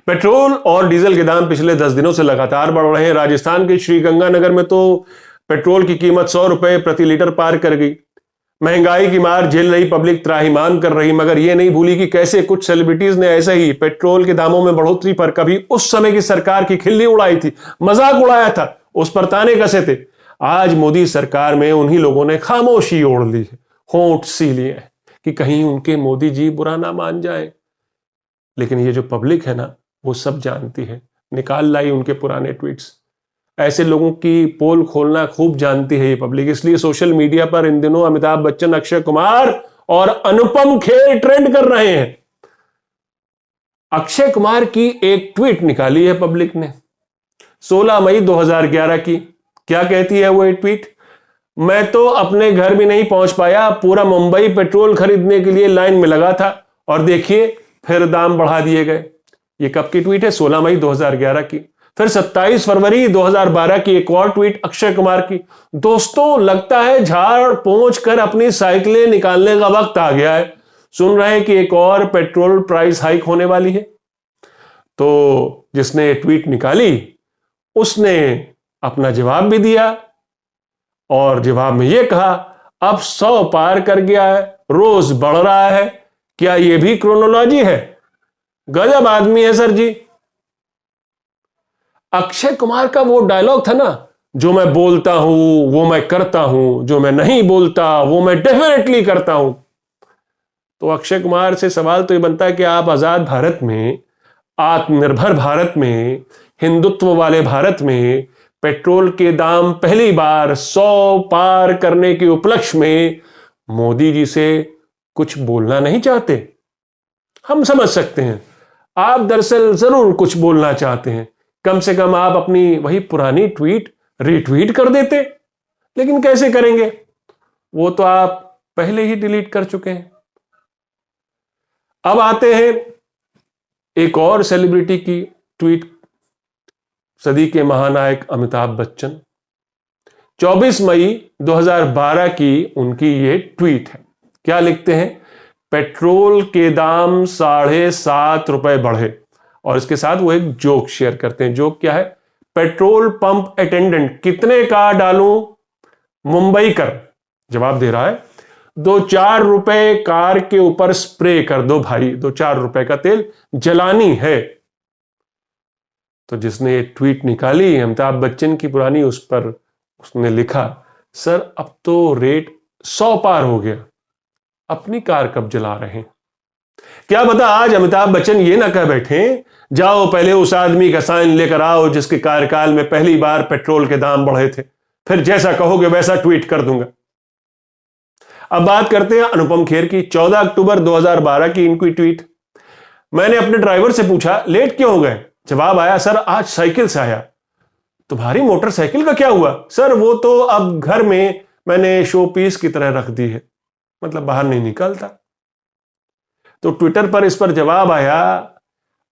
Petrol और diesel के दाम पिछले 10 दिनों से लगातार बढ़ रहे हैं। राजस्थान के श्रीगंगानगर में तो पेट्रोल की कीमत 100 रुपए प्रति लीटर पार कर गई। महंगाई की मार झेल रही पब्लिक त्राहिमाम कर रही, मगर यह नहीं भूली कि कैसे कुछ सेलिब्रिटीज ने ऐसे ही पेट्रोल के दामों में बढ़ोतरी पर कभी उस समय की सरकार की खिल्ली उड़ाई थी, मजाक उड़ाया था, उस पर ताने कसे थे। आज मोदी सरकार में उन्हीं लोगों ने खामोशी ओढ़ ली है, होंठ सी लिए हैं कि कहीं उनके मोदी जी बुरा ना मान जाए। लेकिन ये जो पब्लिक है ना, वो सब जानती है, निकाल लाई उनके पुराने ट्वीट्स। ऐसे लोगों की पोल खोलना खूब जानती है ये पब्लिक। इसलिए सोशल मीडिया पर इन दिनों अमिताभ बच्चन, अक्षय कुमार और अनुपम खेर ट्रेंड कर रहे हैं। अक्षय कुमार की एक ट्वीट निकाली है पब्लिक ने 16 मई 2011 की। क्या कहती है वो ट्वीट? मैं तो अपने घर भी नहीं पहुंच पाया, पूरा मुंबई पेट्रोल खरीदने के लिए लाइन में लगा था और देखिए फिर दाम बढ़ा दिए गए। ये कब की ट्वीट है? 16 मई 2011 की। फिर 27 फरवरी 2012 की एक और ट्वीट अक्षय कुमार की। दोस्तों, लगता है झाड़ पहुंच कर अपनी साइकिलें निकालने का वक्त आ गया है। सुन रहे हैं कि एक और पेट्रोल प्राइस हाइक होने वाली है। तो जिसने ट्वीट निकाली उसने अपना जवाब भी दिया और जवाब में यह कहा, अब 100 पार कर गया है, रोज बढ़ रहा है। क्या यह भी क्रोनोलॉजी है? गजब आदमी है सर जी। अक्षय कुमार का वो डायलॉग था ना, जो मैं बोलता हूं वो मैं करता हूं, जो मैं नहीं बोलता वो मैं डेफिनेटली करता हूं। तो अक्षय कुमार से सवाल तो ये बनता है कि आप आजाद भारत में, आत्मनिर्भर भारत में, हिंदुत्व वाले भारत में पेट्रोल के दाम पहली बार 100 पार करने के उपलक्ष्य में मोदी जी से कुछ बोलना नहीं चाहते? हम समझ सकते हैं, आप दरअसल जरूर कुछ बोलना चाहते हैं। कम से कम आप अपनी वही पुरानी ट्वीट रीट्वीट कर देते। लेकिन कैसे करेंगे? वो तो आप पहले ही डिलीट कर चुके हैं। अब आते हैं एक और सेलिब्रिटी की ट्वीट। सदी के महानायक अमिताभ बच्चन, 24 मई 2012 की उनकी ये ट्वीट है। क्या लिखते हैं? पेट्रोल के दाम 7.5 रुपए बढ़े। और इसके साथ वो एक जोक शेयर करते हैं। जोक क्या है? पेट्रोल पंप अटेंडेंट, कितने का डालूं मुंबई कर? जवाब दे रहा है, 2-4 रुपए कार के ऊपर स्प्रे कर दो भाई, 2-4 रुपए का तेल जलानी है। तो जिसने ट्वीट निकाली अमिताभ बच्चन की पुरानी, उस पर उसने लिखा, सर अब तो रेट 100 पार हो गया, अपनी कार कब जला रहे हैं? क्या पता आज अमिताभ बच्चन ये ना कह बैठे, जाओ पहले उस आदमी का साइन लेकर आओ जिसके कार्यकाल में पहली बार पेट्रोल के दाम बढ़े थे, फिर जैसा कहोगे वैसा ट्वीट कर दूंगा। अब बात करते हैं अनुपम खेर की। 14 अक्टूबर 2012 की इनकी ट्वीट। मैंने अपने ड्राइवर से पूछा, लेट क्यों हो गए? जवाब आया, सर आज साइकिल से आया। तुम्हारी मोटरसाइकिल का क्या हुआ? सर वो तो अब घर में मैंने शो पीस की तरह रख दी है, मतलब बाहर नहीं निकलता। तो ट्विटर पर इस पर जवाब आया,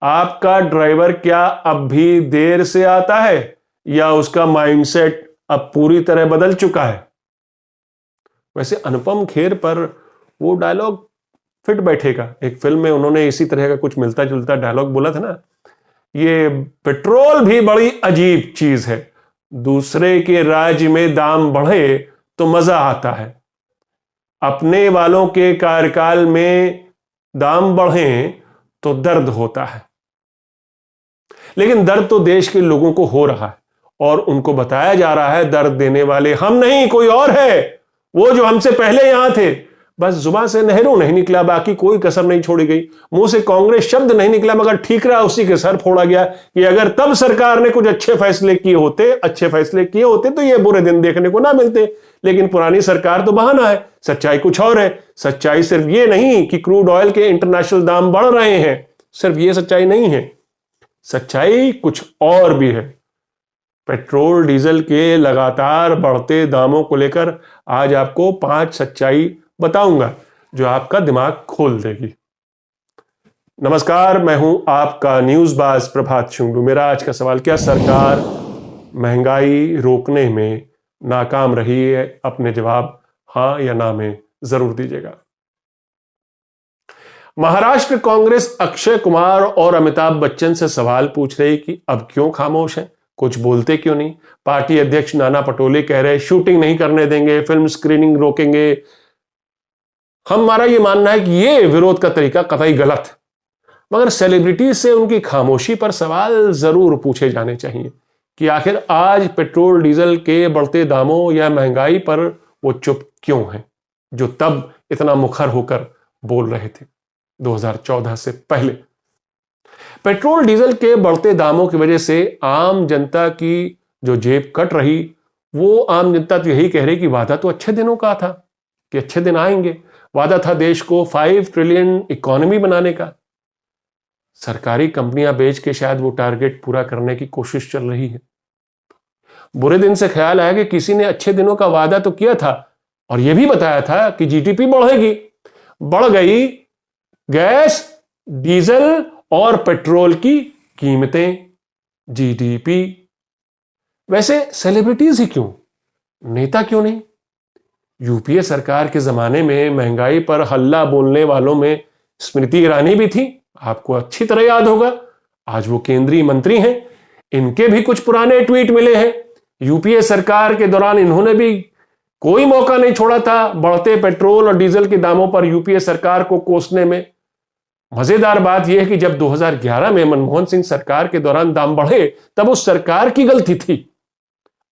आपका ड्राइवर क्या अब भी देर से आता है या उसका माइंडसेट अब पूरी तरह बदल चुका है? वैसे अनुपम खेर पर वो डायलॉग फिट बैठेगा। एक फिल्म में उन्होंने इसी तरह का कुछ मिलता जुलता डायलॉग बोला था ना, ये पेट्रोल भी बड़ी अजीब चीज है, दूसरे के राज्य में दाम बढ़े तो मजा आता है, अपने वालों के कार्यकाल में दाम बढ़े तो दर्द होता है। लेकिन दर्द तो देश के लोगों को हो रहा है और उनको बताया जा रहा है दर्द देने वाले हम नहीं, कोई और है, वो जो हमसे पहले यहां थे। बस जुबान से नेहरू नहीं निकला, बाकी कोई कसर नहीं छोड़ी गई, मुंह से कांग्रेस शब्द नहीं निकला, मगर ठीक रहा उसी के सर फोड़ा गया कि अगर तब सरकार ने कुछ अच्छे फैसले किए होते तो ये बुरे दिन देखने को ना मिलते। लेकिन पुरानी सरकार तो बहाना है, सच्चाई कुछ और है। सच्चाई सिर्फ ये नहीं कि क्रूड ऑयल के इंटरनेशनल दाम बढ़ रहे हैं, सिर्फ ये सच्चाई नहीं है, सच्चाई कुछ और भी है। पेट्रोल डीजल के लगातार बढ़ते दामों को लेकर आज आपको 5 सच्चाई बताऊंगा जो आपका दिमाग खोल देगी। नमस्कार, मैं हूं आपका न्यूज़बाज प्रभात शुंगलू। मेरा आज का सवाल, क्या सरकार महंगाई रोकने में नाकाम रही है? अपने जवाब हां या ना में जरूर दीजिएगा। महाराष्ट्र कांग्रेस अक्षय कुमार और अमिताभ बच्चन से सवाल पूछ रही कि अब क्यों खामोश हैं, कुछ बोलते क्यों नहीं। पार्टी अध्यक्ष नाना पटोले कह रहे शूटिंग नहीं करने देंगे, फिल्म स्क्रीनिंग रोकेंगे। हमारा ये मानना है कि ये विरोध का तरीका कतई गलत है, मगर सेलिब्रिटी से उनकी खामोशी पर सवाल जरूर पूछे जाने चाहिए कि आखिर आज पेट्रोल डीजल के बढ़ते दामों या महंगाई पर वो चुप क्यों हैं, जो तब इतना मुखर होकर बोल रहे थे 2014 से पहले। पेट्रोल डीजल के बढ़ते दामों की वजह से आम जनता की जो जेब कट रही, वो आम जनता तो यही कह रही कि वादा तो अच्छे दिनों का था कि अच्छे दिन आएंगे। वादा था देश को 5 ट्रिलियन इकोनॉमी बनाने का। सरकारी कंपनियां बेच के शायद वो टारगेट पूरा करने की कोशिश चल रही है। बुरे दिन से ख्याल आया कि किसी ने अच्छे दिनों का वादा तो किया था और यह भी बताया था कि जीडीपी बढ़ेगी। बढ़ गई गैस, डीजल और पेट्रोल की कीमतें, जीडीपी। वैसे सेलिब्रिटीज ही क्यों, नेता क्यों नहीं? यूपीए सरकार के जमाने में महंगाई पर हल्ला बोलने वालों में स्मृति ईरानी भी थी, आपको अच्छी तरह याद होगा। आज वो केंद्रीय मंत्री हैं, इनके भी कुछ पुराने ट्वीट मिले हैं। यूपीए सरकार के दौरान इन्होंने भी कोई मौका नहीं छोड़ा था बढ़ते पेट्रोल और डीजल के दामों पर यूपीए सरकार को कोसने में। मजेदार बात यह है कि जब 2011 में मनमोहन सिंह सरकार के दौरान दाम बढ़े तब उस सरकार की गलती थी।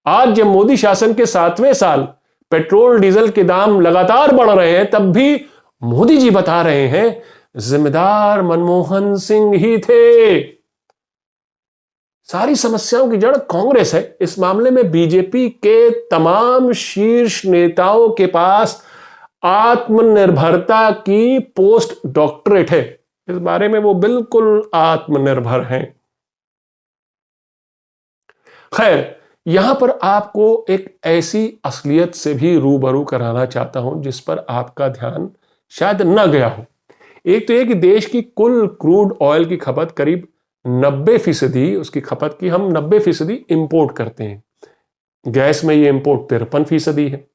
आज जब मोदी शासन के 7वें साल पेट्रोल डीजल के दाम लगातार बढ़ रहे हैं, तब भी मोदी जी बता रहे हैं जिम्मेदार मनमोहन सिंह ही थे। सारी समस्याओं की जड़ कांग्रेस है। इस मामले में बीजेपी के तमाम शीर्ष नेताओं के पास आत्मनिर्भरता की पोस्ट डॉक्टरेट है। इस बारे में वो बिल्कुल आत्मनिर्भर हैं। खैर, यहां पर आपको एक ऐसी असलियत से भी रूबरू कराना चाहता हूं जिस पर आपका ध्यान शायद न गया हो। एक तो यह कि देश की कुल क्रूड ऑयल की खपत करीब 90% उसकी खपत की हम 90% इंपोर्ट करते हैं। गैस में ये इंपोर्ट 53% है,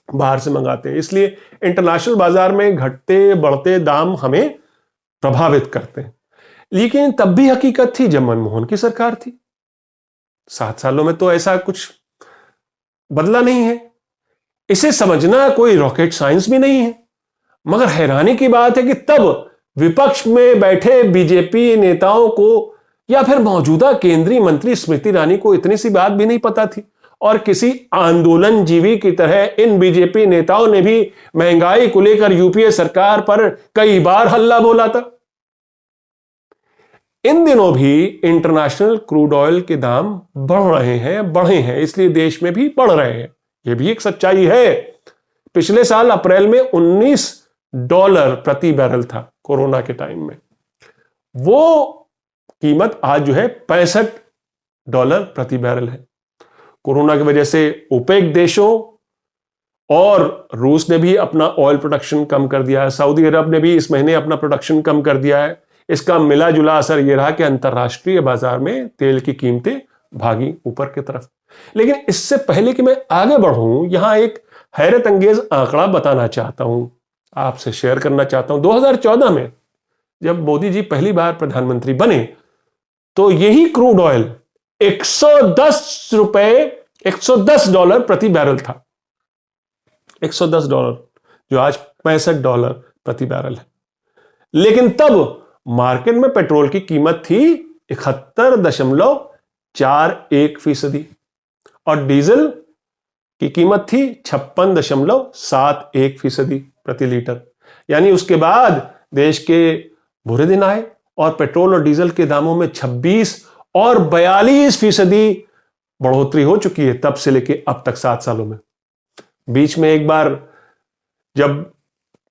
बाहर से मंगाते हैं। इसलिए इंटरनेशनल बाजार में घटते बढ़ते दाम हमें प्रभावित करते हैं। लेकिन तब भी हकीकत थी जब मनमोहन की सरकार थी। 7 सालों में तो ऐसा कुछ बदला नहीं है। इसे समझना कोई रॉकेट साइंस भी नहीं है। मगर हैरानी की बात है कि तब विपक्ष में बैठे बीजेपी नेताओं को या फिर मौजूदा केंद्रीय मंत्री स्मृति ईरानी को इतनी सी बात भी नहीं पता थी, और किसी आंदोलन जीवी की तरह इन बीजेपी नेताओं ने भी महंगाई को लेकर यूपीए सरकार पर कई बार हल्ला बोला था। इन दिनों भी इंटरनेशनल क्रूड ऑयल के दाम बढ़े हैं, इसलिए देश में भी बढ़ रहे हैं। यह भी एक सच्चाई है। पिछले साल अप्रैल में $19 प्रति बैरल था कोरोना के टाइम में। वो कीमत आज जो है $65 प्रति बैरल है। कोरोना की वजह से ओपेक देशों और रूस ने भी अपना ऑयल प्रोडक्शन कम कर दिया है। सऊदी अरब ने भी इस महीने अपना प्रोडक्शन कम कर दिया है। इसका मिला जुला असर यह रहा कि अंतरराष्ट्रीय बाजार में तेल की कीमतें भागी ऊपर की तरफ। लेकिन इससे पहले कि मैं आगे बढ़ूं, यहां एक हैरत अंगेज आंकड़ा बताना चाहता हूं, आपसे शेयर करना चाहता हूं। 2014 में जब मोदी जी पहली बार प्रधानमंत्री बने तो यही क्रूड ऑयल $110 प्रति बैरल था। $110, जो आज $65 प्रति बैरल है। लेकिन तब मार्केट में पेट्रोल की कीमत थी 71.41% और डीजल की कीमत थी 56.71% प्रति लीटर। यानी उसके बाद देश के बुरे दिन आए और पेट्रोल और डीजल के दामों में 26 और 42% बढ़ोतरी हो चुकी है तब से लेके अब तक 7 सालों में। बीच में एक बार जब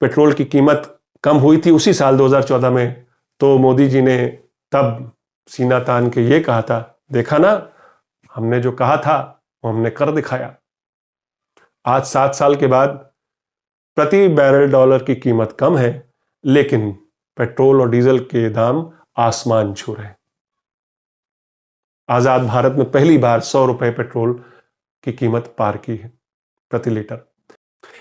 पेट्रोल की कीमत कम हुई थी उसी साल 2014 में, तो मोदी जी ने तब सीना तान के ये कहा था, देखा ना, हमने जो कहा था वो हमने कर दिखाया। आज 7 साल के बाद प्रति बैरल डॉलर की कीमत कम है, लेकिन पेट्रोल और डीजल के दाम आसमान छू रहे हैं। आजाद भारत में पहली बार ₹100 पेट्रोल की कीमत पार की है प्रति लीटर।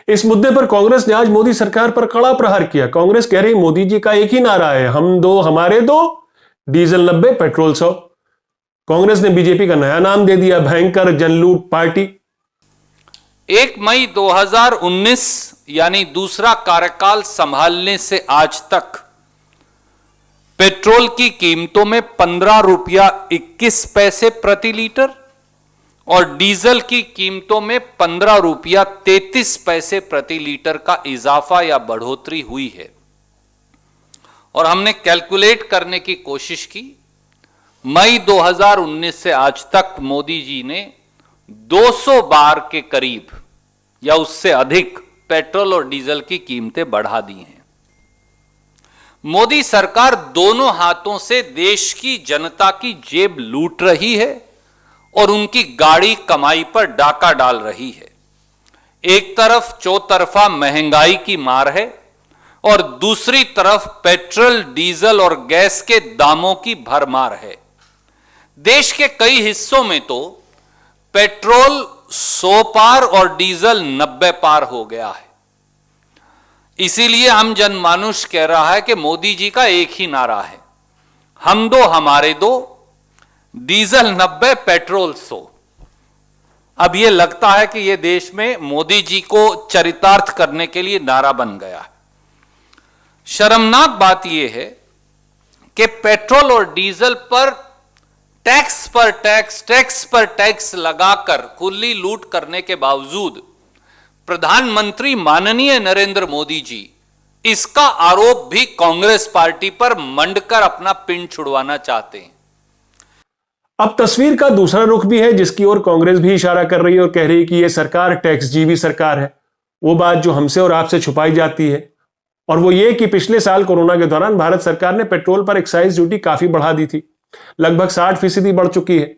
इस मुद्दे पर कांग्रेस ने आज मोदी सरकार पर कड़ा प्रहार किया। कांग्रेस कह रही मोदी जी का एक ही नारा है, हम दो हमारे दो, डीजल 90 पेट्रोल 100। कांग्रेस ने बीजेपी का नया नाम दे दिया, भयंकर जनलूट पार्टी। 1 मई 2019 यानी दूसरा कार्यकाल संभालने से आज तक पेट्रोल की कीमतों में 15 रुपया 21 पैसे प्रति लीटर और डीजल की कीमतों में 15 रुपया 33 पैसे प्रति लीटर का इजाफा या बढ़ोतरी हुई है। और हमने कैलकुलेट करने की कोशिश की, मई 2019 से आज तक मोदी जी ने 200 बार के करीब या उससे अधिक पेट्रोल और डीजल की कीमतें बढ़ा दी हैं। मोदी सरकार दोनों हाथों से देश की जनता की जेब लूट रही है और उनकी गाड़ी कमाई पर डाका डाल रही है। एक तरफ चौतरफा महंगाई की मार है और दूसरी तरफ पेट्रोल, डीजल और गैस के दामों की भरमार है। देश के कई हिस्सों में तो पेट्रोल 100 पार और डीजल 90 पार हो गया है। इसीलिए आम जनमानुष कह रहा है कि मोदी जी का एक ही नारा है, हम दो हमारे दो, डीजल 90 पेट्रोल 100। अब यह लगता है कि यह देश में मोदी जी को चरितार्थ करने के लिए नारा बन गया है। शर्मनाक बात यह है कि पेट्रोल और डीजल पर टैक्स पर टैक्स लगाकर खुली लूट करने के बावजूद प्रधानमंत्री माननीय नरेंद्र मोदी जी इसका आरोप भी कांग्रेस पार्टी पर मंडकर अपना पिंड छुड़वाना चाहते हैं। अब तस्वीर का दूसरा रुख भी है जिसकी ओर कांग्रेस भी इशारा कर रही है और कह रही है कि यह सरकार टैक्स जीवी सरकार है। वो बात जो हमसे और आपसे छुपाई जाती है, और वो ये कि पिछले साल कोरोना के दौरान भारत सरकार ने पेट्रोल पर एक्साइज ड्यूटी काफी बढ़ा दी थी, लगभग 60% बढ़ चुकी है।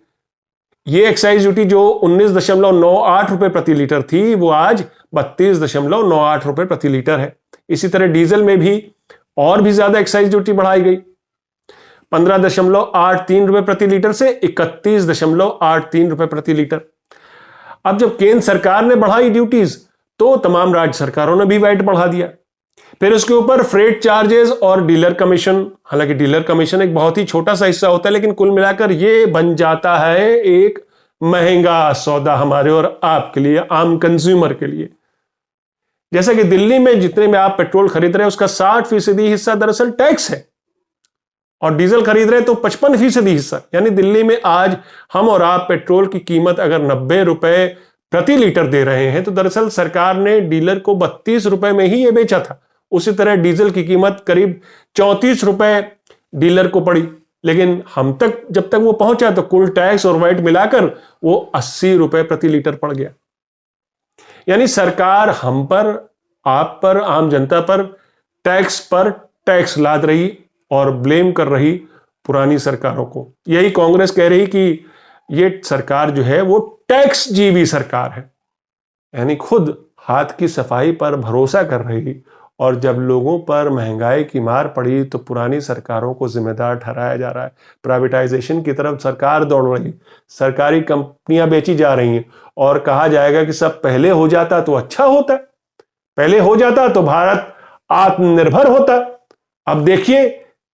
ये एक्साइज ड्यूटी जो 19.98 रुपए प्रति लीटर थी, वो आज 32.98 रुपए प्रति लीटर है। इसी तरह डीजल में भी और भी ज्यादा एक्साइज ड्यूटी बढ़ाई गई, 15.83 रुपए प्रति लीटर से 31.83 रुपए प्रति लीटर। अब जब केंद्र सरकार ने बढ़ाई ड्यूटीज तो तमाम राज्य सरकारों ने भी वैट बढ़ा दिया। फिर उसके ऊपर फ्रेट चार्जेस और डीलर कमीशन, हालांकि डीलर कमीशन एक बहुत ही छोटा सा हिस्सा होता है, लेकिन कुल मिलाकर यह बन जाता है एक महंगा सौदा हमारे और आपके लिए, आम कंज्यूमर के लिए। जैसा कि दिल्ली में जितने में आप पेट्रोल खरीद रहे हैं उसका 60% हिस्सा दरअसल टैक्स है, और डीजल खरीद रहे हैं तो 55% हिस्सा। यानी दिल्ली में आज हम और आप पेट्रोल की कीमत अगर 90 रुपए प्रति लीटर दे रहे हैं तो दरअसल सरकार ने डीलर को 32 रुपए में ही यह बेचा था। उसी तरह डीजल की कीमत करीब 34 रुपए डीलर को पड़ी, लेकिन हम तक जब तक वो पहुंचा तो कुल टैक्स और वैट मिलाकर वो 80 रुपए प्रति लीटर पड़ गया। यानी सरकार हम पर, आप पर, आम जनता पर टैक्स लाद रही और ब्लेम कर रही पुरानी सरकारों को। यही कांग्रेस कह रही कि ये सरकार जो है वो टैक्स जीवी सरकार है, यानी खुद हाथ की सफाई पर भरोसा कर रही, और जब लोगों पर महंगाई की मार पड़ी तो पुरानी सरकारों को जिम्मेदार ठहराया जा रहा है। प्राइवेटाइजेशन की तरफ सरकार दौड़ रही, सरकारी कंपनियां बेची जा रही हैं और कहा जाएगा कि सब पहले हो जाता तो अच्छा होता, पहले हो जाता तो भारत आत्मनिर्भर होता। अब देखिए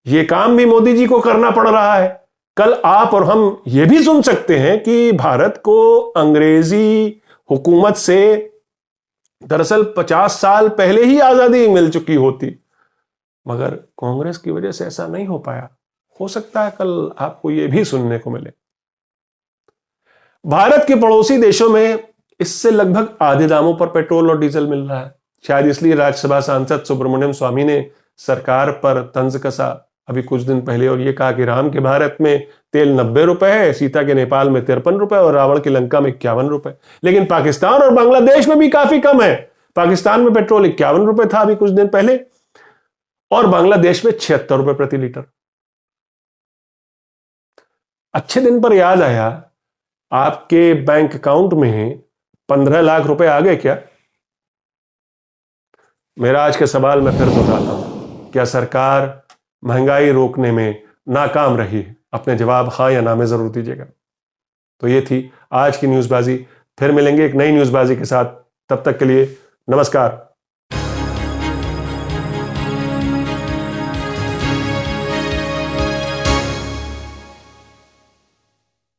ये काम भी मोदी जी को करना पड़ रहा है। कल आप और हम ये भी सुन सकते हैं कि भारत को अंग्रेजी हुकूमत से दरअसल 50 साल पहले ही आजादी मिल चुकी होती, मगर कांग्रेस की वजह से ऐसा नहीं हो पाया। हो सकता है कल आपको यह भी सुनने को मिले। भारत के पड़ोसी देशों में इससे लगभग आधे दामों पर पेट्रोल और डीजल मिल रहा है। शायद इसलिए राज्यसभा सांसद सुब्रमण्यम स्वामी ने सरकार पर तंज कसा अभी कुछ दिन पहले और यह कहा कि राम के भारत में तेल 90 रुपए है, सीता के नेपाल में 53 रुपए और रावण की लंका में 51 रुपए। लेकिन पाकिस्तान और बांग्लादेश में भी काफी कम है। पाकिस्तान में पेट्रोल 51 रुपए था अभी कुछ दिन पहले और बांग्लादेश में 76 रुपए प्रति लीटर। अच्छे दिन पर याद आया, आपके बैंक अकाउंट में 15 लाख रुपए आ गए क्या? मेरा आज का सवाल मैं फिर दोहराता हूं, क्या सरकार महंगाई रोकने में नाकाम रही है? अपने जवाब हां या ना में जरूर दीजिएगा। तो ये थी आज की न्यूज़बाजी। फिर मिलेंगे एक नई न्यूज़बाजी के साथ। तब तक के लिए नमस्कार।